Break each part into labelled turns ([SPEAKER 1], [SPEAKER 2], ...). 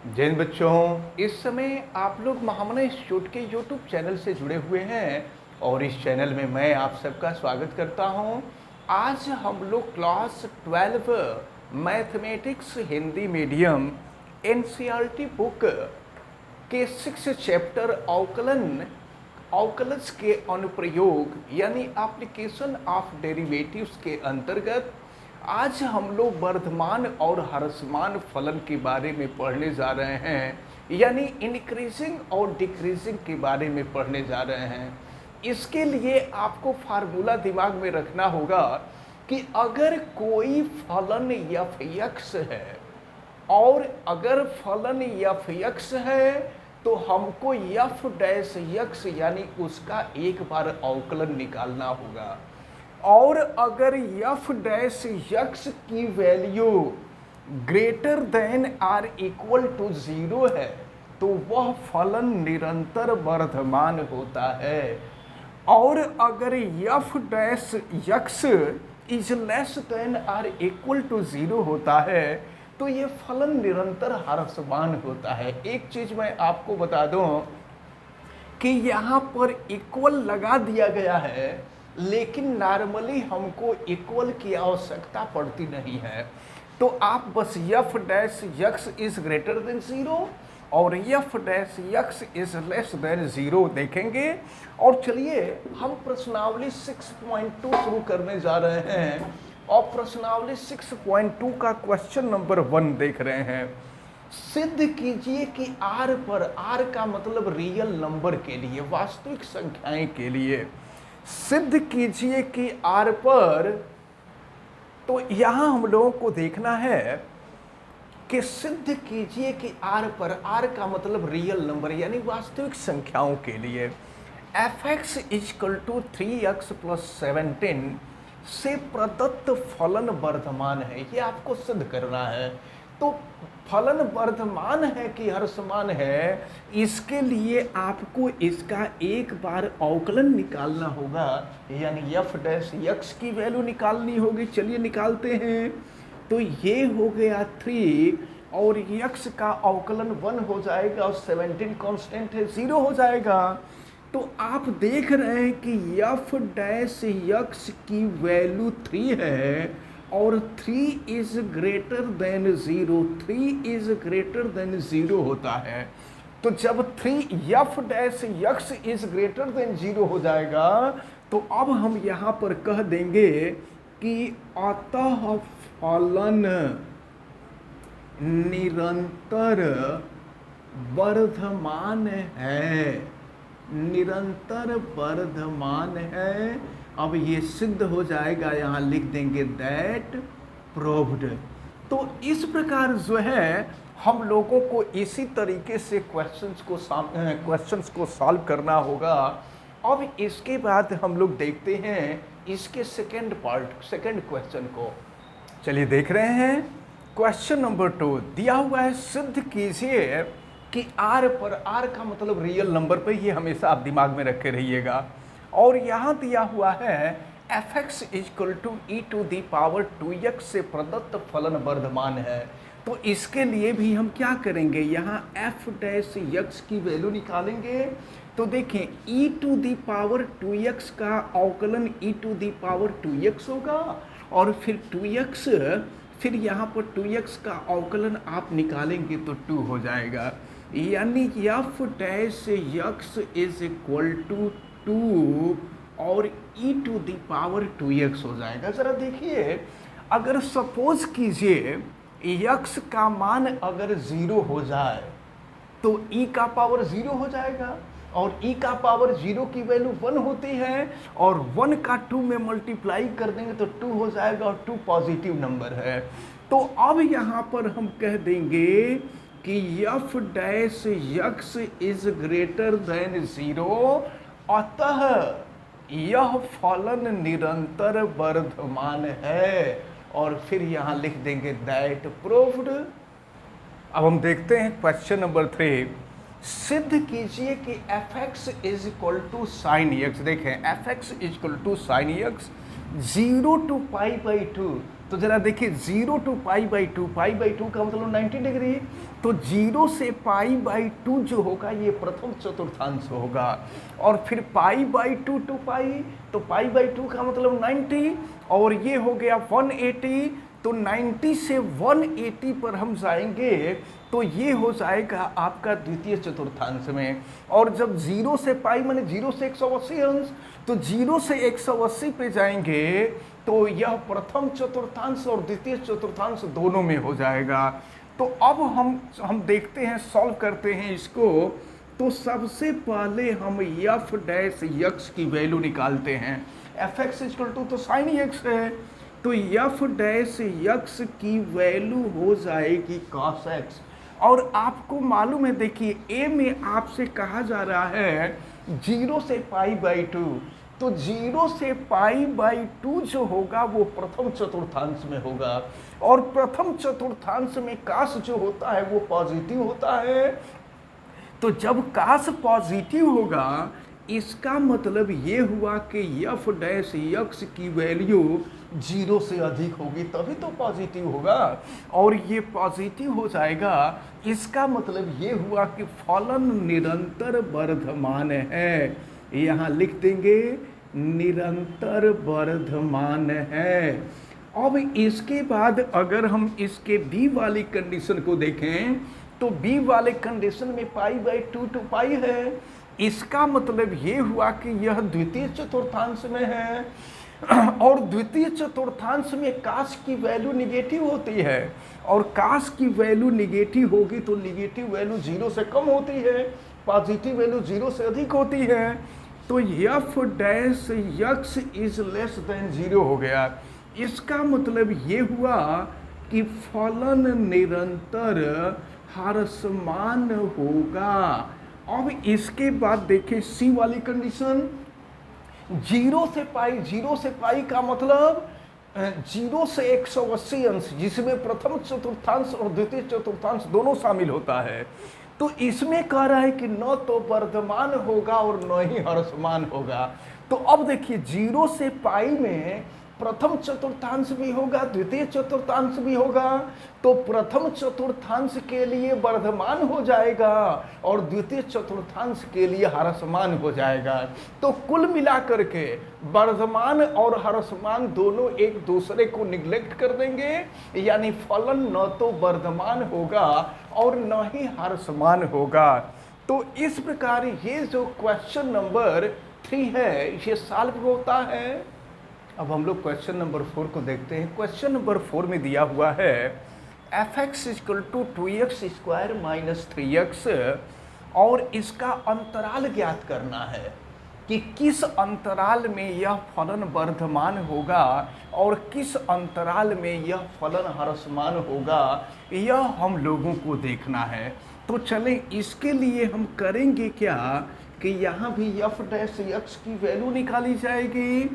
[SPEAKER 1] जिन बच्चों इस समय आप लोग महामना इंस्टीट्यूट के यूट्यूब चैनल से जुड़े हुए हैं और इस चैनल में मैं आप सबका स्वागत करता हूं। आज हम लोग class 12 mathematics Hindi medium NCERT book के 6 चैप्टर अवकलज के अनुप्रयोग यानी एप्लीकेशन ऑफ डेरिवेटिव्स के अंतर्गत आज हम लोग वर्धमान और ह्रासमान फलन के बारे में पढ़ने जा रहे हैं, यानी इंक्रीजिंग और डिक्रीजिंग के बारे में पढ़ने जा रहे हैं। इसके लिए आपको फार्मूला दिमाग में रखना होगा कि अगर कोई फलन एफ एक्स है और अगर फलन एफ एक्स है तो हमको एफ डैश एक्स यानी उसका एक बार अवकलन निकालना होगा, और अगर एफ डैश एक्स की value greater than or equal to 0 है तो वह फलन निरंतर वर्धमान होता है, और अगर F dash X is less than or equal to 0 होता है तो ये फलन निरंतर ह्रासमान होता है। एक चीज मैं आपको बता दूं कि यहाँ पर इक्वल लगा दिया गया है, लेकिन नॉर्मली हमको इक्वल की आवश्यकता पड़ती नहीं है। तो आप बस F dash X is greater than 0 और F dash X is less then 0 देखेंगे। और चलिए हम प्रश्नावली 6.2 शुरू करने जा रहे हैं और प्रश्नावली 6.2 का क्वेश्चन नंबर 1 देख रहे हैं। सिद्ध कीजिए कि आर पर, आर का मतलब रियल नंबर के लिए, वास्तविक संख्याएं के लिए, सिद्ध कीजिए कि आर पर, तो यहां हम लोगों को देखना है कि सिद्ध कीजिए कि आर पर, आर का मतलब रियल नंबर यानी वास्तविक संख्याओं के लिए F X equal to 3x + 17 से प्रदत्त फलन वर्धमान है। ये आपको सिद्ध करना है। तो फलन वर्धमान है कि ह्रासमान है, इसके लिए आपको इसका एक बार अवकलन निकालना होगा, यानी एफ डैश एक्स की वैल्यू निकालनी होगी। चलिए निकालते हैं। तो ये हो गया 3 और एक्स का अवकलन 1 हो जाएगा और 17 कांस्टेंट है, 0 हो जाएगा। तो आप देख रहे हैं कि एफ डैश एक्स की वैल्यू 3 है और 3 is greater than 0, 3 is greater than 0 होता है। तो जब 3 F dash X is greater than 0 हो जाएगा तो अब हम यहाँ पर कह देंगे कि अतः फलन निरंतर वर्धमान है, निरंतर वर्धमान है। अब ये सिद्ध हो जाएगा, यहाँ लिख देंगे दैट प्रूव्ड। तो इस प्रकार जो है हम लोगों को इसी तरीके से क्वेश्चंस को सॉल्व करना होगा। अब इसके बाद हम लोग देखते हैं इसके सेकंड क्वेश्चन को। चलिए देख रहे हैं क्वेश्चन नंबर 2 दिया हुआ है, सिद्ध कीजिए कि आर पर, आर का मतलब रियल नंबर पर, ये हमेशा आप दिमाग में रखे रहिएगा। और यहाँ दिया हुआ है F X equal to E to the power 2x से प्रदत्त फलन वर्धमान है। तो इसके लिए भी हम क्या करेंगे, यहाँ एफ डैश एक्स की वैल्यू निकालेंगे। तो देखें ई टू दी पावर 2x का अवकलन ई टू दी पावर 2x होगा और फिर 2x, फिर यहाँ पर 2x का अवकलन आप निकालेंगे तो 2 हो जाएगा, यानी F dash X is equal to 2 और ई टू दी पावर 2x हो जाएगा। ज़रा देखिए, अगर सपोज कीजिए x का मान अगर 0 हो जाए तो e का पावर 0 हो जाएगा और e का पावर 0 की वैल्यू 1 होती है और 1 का 2 में मल्टीप्लाई कर देंगे तो 2 हो जाएगा और 2 पॉजिटिव नंबर है। तो अब यहाँ पर हम कह देंगे कि F dash X is greater than 0, अतः यह फलन निरंतर वर्धमान है, और फिर यहाँ लिख देंगे दैट प्रूव्ड। अब हम देखते हैं क्वेश्चन नंबर 3, सिद्ध कीजिए कि F X is equal to sine X. देखें F X is equal to sine X 0 to π/2, तो जरा देखिए 0 टू पाई बाई टू का मतलब 90 डिग्री। तो 0 से पाई बाई टू जो होगा ये प्रथम चतुर्थांश होगा। और फिर पाई बाई टू टू पाई, तो पाई बाई टू का मतलब 90, और ये हो गया 180। तो 90 से 180 पर हम जाएंगे तो ये हो जाएगा आपका द्वितीय चतुर्थांश में। और जब 0 से पाई माने 0 से 180 अंश, तो 0 से 180 पे जाएंगे तो यह प्रथम चतुर्थांश और द्वितीय चतुर्थांश दोनों में हो जाएगा। तो अब हम देखते हैं, सॉल्व करते हैं इसको। तो सबसे पहले हम एफ डैश यक्स की वैल्यू निकालते हैं। एफ एक्स इक्वल टू तो साइन एक्स है, तो एफ डैश यक्स की वैल्यू हो जाएगी कॉस एक्स। और आपको मालूम है, देखिए ए में आपसे कहा जा रहा है 0 से पाई बाई टू, तो 0 से पाई बाई टू जो होगा वो प्रथम चतुर्थांश में होगा। और प्रथम चतुर्थांश में काश जो होता है वो पॉजिटिव होता है। तो जब काश पॉजिटिव होगा इसका मतलब ये हुआ कि एफ डैश यक्स की वैल्यू 0 से अधिक होगी, तभी तो पॉजिटिव होगा। और ये पॉजिटिव हो जाएगा, इसका मतलब ये हुआ कि फलन निरंतर वर्धमान है। यहाँ लिख देंगे निरंतर वर्धमान है। अब इसके बाद अगर हम इसके बी वाली कंडीशन को देखें तो बी वाले कंडीशन में पाई बाई टू टू पाई है। इसका मतलब ये हुआ कि यह द्वितीय चतुर्थांश में है। और द्वितीय चतुर्थांश में काश की वैल्यू निगेटिव होती है, और काश की वैल्यू निगेटिव होगी तो निगेटिव वैल्यू 0 से कम होती है, पॉजिटिव वैल्यू 0 से अधिक होती है। तो F dash X is less then 0 हो गया। इसका मतलब ये हुआ कि फलन निरंतर ह्रासमान होगा। अब इसके बाद देखिए सी वाली कंडीशन, 0 से पाई का मतलब 0 से 180 अंश, जिसमें प्रथम चतुर्थांश और द्वितीय चतुर्थांश दोनों शामिल होता है। तो इसमें कह रहा है कि न तो वर्धमान होगा और न ही ह्रासमान होगा। तो अब देखिए 0 से पाई में प्रथम चतुर्थांश भी होगा, द्वितीय चतुर्थांश भी होगा। तो प्रथम चतुर्थांश के लिए वर्धमान हो जाएगा और द्वितीय चतुर्थांश के लिए ह्रासमान हो जाएगा। तो कुल मिलाकर के वर्धमान और ह्रासमान दोनों एक दूसरे को निग्लेक्ट कर देंगे, यानी फलन न तो वर्धमान होगा और न ही ह्रासमान होगा। तो इस प्रकार ये जो क्वेश्चन नंबर 3 है ये सॉल्व होता है। अब हम लोग क्वेश्चन नंबर 4 को देखते हैं। क्वेश्चन नंबर 4 में दिया हुआ है F X equal to 2x square minus 3x, और इसका अंतराल ज्ञात करना है कि किस अंतराल में यह फलन वर्धमान होगा और किस अंतराल में यह फलन ह्रासमान होगा, यह हम लोगों को देखना है। तो चलें इसके लिए हम करेंगे क्या कि यहाँ भी एफ डैश एक्स की वैल्यू निकाली जाएगी।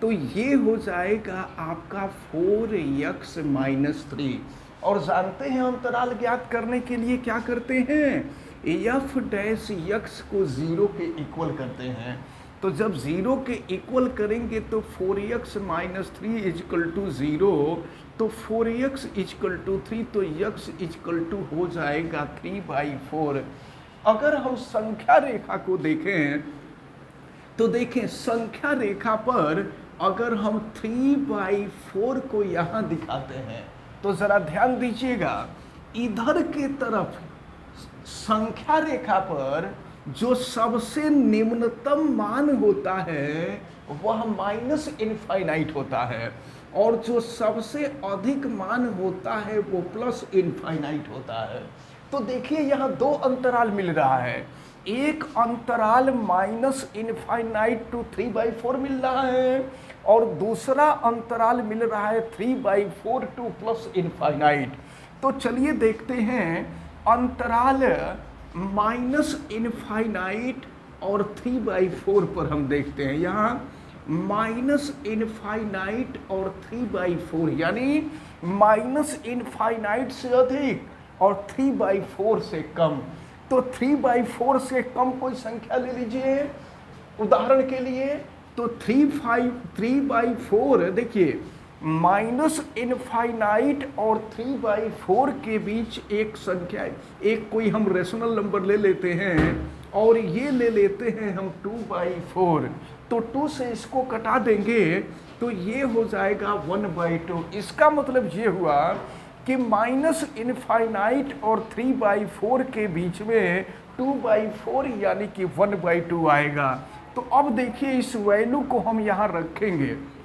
[SPEAKER 1] तो ये हो जाएगा आपका 4x माइनस 3। और जानते हैं अंतराल ज्ञात करने के लिए क्या करते हैं, एफ डैश एक्स को 0 के इक्वल करते हैं। तो जब 0 के इक्वल करेंगे तो 4x माइनस 3 इजकल टू 0, तो 4x इजकल टू 3, तो x इजकल टू हो जाएगा 3/4। अगर हम संख्या रेखा को देखें तो देखें संख्या रेखा पर अगर हम 3/4 को यहाँ दिखाते हैं तो ज़रा ध्यान दीजिएगा, इधर के तरफ संख्या रेखा पर जो सबसे निम्नतम मान होता है वह माइनस इनफाइनाइट होता है, और जो सबसे अधिक मान होता है वो प्लस इनफाइनाइट होता है। तो देखिए यहाँ दो अंतराल मिल रहा है, एक अंतराल माइनस इनफाइनाइट टू 3/4 मिल रहा है और दूसरा अंतराल मिल रहा है 3/4 टू प्लस इनफाइनाइट। तो चलिए देखते हैं अंतराल माइनस इनफाइनाइट और 3/4 पर हम देखते हैं। यहाँ माइनस इनफाइनाइट और 3/4 यानी माइनस इनफाइनाइट से अधिक और 3/4 से कम। तो 3/4 से कम कोई संख्या ले लीजिए उदाहरण के लिए। तो 3/4 देखिए माइनस इनफाइनाइट और 3/4 के बीच एक संख्या है, एक कोई हम रेशनल नंबर ले लेते हैं और ये ले लेते हैं हम 2/4, तो 2 से इसको कटा देंगे तो ये हो जाएगा 1/2। इसका मतलब ये हुआ कि माइनस इनफाइनाइट और 3/4 के बीच में 2/4 यानी कि 1/2 आएगा। तो अब देखिए इस वैल्यू को हम यहाँ रखेंगे,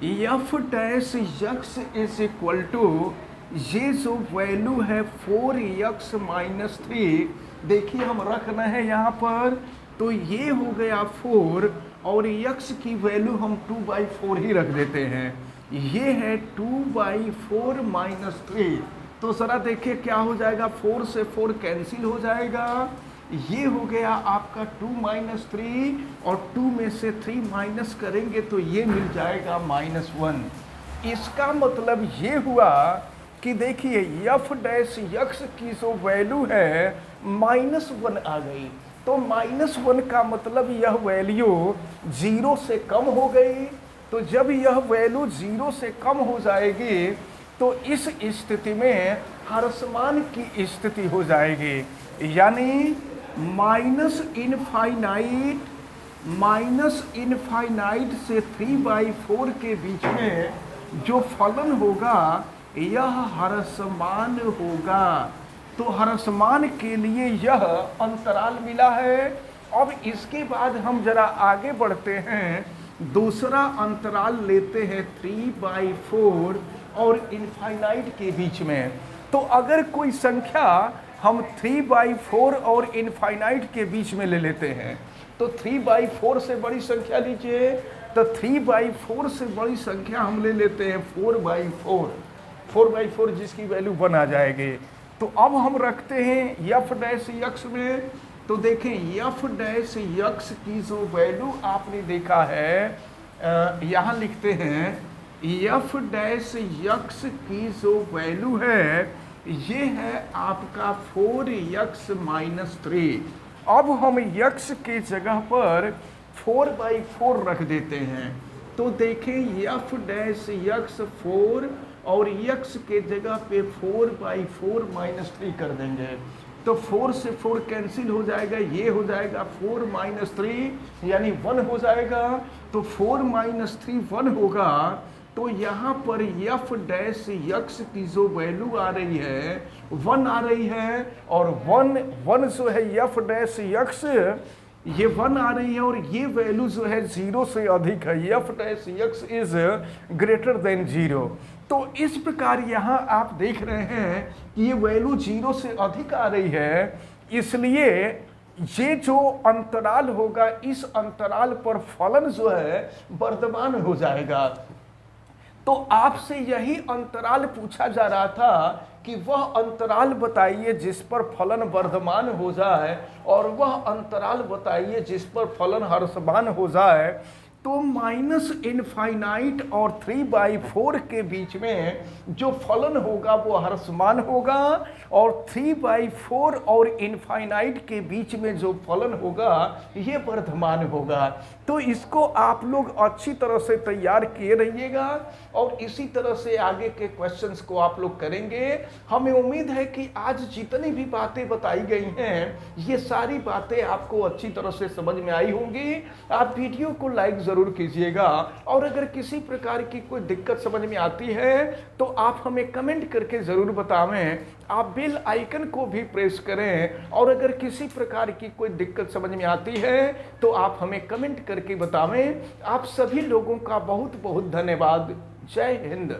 [SPEAKER 1] F dash X is equal to, ये जो वैल्यू है 4x माइनस 3, देखिए हम रख रहे हैं यहाँ पर, तो ये हो गया 4 और x की वैल्यू हम 2/4 ही रख देते हैं, ये है 2/4 माइनस 3। तो ज़रा देखिए क्या हो जाएगा, 4 से 4 कैंसिल हो जाएगा, ये हो गया आपका 2 माइनस 3 और 2 में से 3 माइनस करेंगे तो ये मिल जाएगा -1। इसका मतलब ये हुआ कि देखिए एफ डैश यक्स की जो वैल्यू है -1 आ गई, तो -1 का मतलब यह वैल्यू 0 से कम हो गई। तो जब यह वैल्यू 0 से कम हो जाएगी तो इस स्थिति में ह्रासमान की स्थिति हो जाएगी, यानी माइनस इनफाइनाइट से 3/4 के बीच में जो फलन होगा यह ह्रासमान होगा। तो ह्रासमान के लिए यह अंतराल मिला है। अब इसके बाद हम जरा आगे बढ़ते हैं, दूसरा अंतराल लेते हैं 3/4 और इनफाइनाइट के बीच में। तो अगर कोई संख्या हम 3/4 और इनफाइनाइट के बीच में ले लेते हैं, तो 3/4 से बड़ी संख्या लीजिए, तो 3/4 से बड़ी संख्या हम ले लेते हैं 4/4 जिसकी वैल्यू 1 आ जाएगी। तो अब हम रखते हैं एफ डैश यक्स में, तो देखें एफ डैश यक्स की जो वैल्यू आपने देखा है, यहाँ लिखते हैं एफ डैश यक्स की जो वैल्यू है ये है आपका 4x माइनस 3। अब हम x के जगह पर 4/4 रख देते हैं, तो देखें एफ डैश यक्स 4 और x के जगह पे 4/4 माइनस 3 कर देंगे, तो 4 से 4 कैंसिल हो जाएगा, ये हो जाएगा 4 माइनस 3 यानी 1 हो जाएगा। तो 4 माइनस 3 1 होगा, तो यहाँ पर एफ डैश यक्स की जो वैल्यू आ रही है 1 आ रही है, और 1 जो है एफ डैश यक्स ये 1 आ रही है, और ये वैल्यू जो है 0 से अधिक है, F dash X is greater than 0। तो इस प्रकार यहाँ आप देख रहे हैं कि ये वैल्यू 0 से अधिक आ रही है, इसलिए ये जो अंतराल होगा इस अंतराल पर फलन जो है वर्धमान हो जाएगा। तो आपसे यही अंतराल पूछा जा रहा था कि वह अंतराल बताइए जिस पर फलन वर्धमान हो जाए, और वह अंतराल बताइए जिस पर फलन ह्रासमान हो जाए। तो माइनस इनफाइनाइट और 3/4 के बीच में जो फलन होगा वो ह्रासमान होगा, और 3/4 और इनफाइनाइट के बीच में जो फलन होगा ये वर्धमान होगा। तो इसको आप लोग अच्छी तरह से तैयार किए रहिएगा, और इसी तरह से आगे के क्वेश्चंस को आप लोग करेंगे। हमें उम्मीद है कि आज जितनी भी बातें बताई गई हैं ये सारी बातें आपको अच्छी तरह से समझ में आई होंगी। आप वीडियो को लाइक जरूर कीजिएगा, और अगर किसी प्रकार की कोई दिक्कत समझ में आती है तो आप हमें कमेंट करके ज़रूर बतावें। आप बेल आइकन को भी प्रेस करें, और अगर किसी प्रकार की कोई दिक्कत समझ में आती है तो आप हमें कमेंट करके बतावें। आप सभी लोगों का बहुत बहुत धन्यवाद। जय हिंद।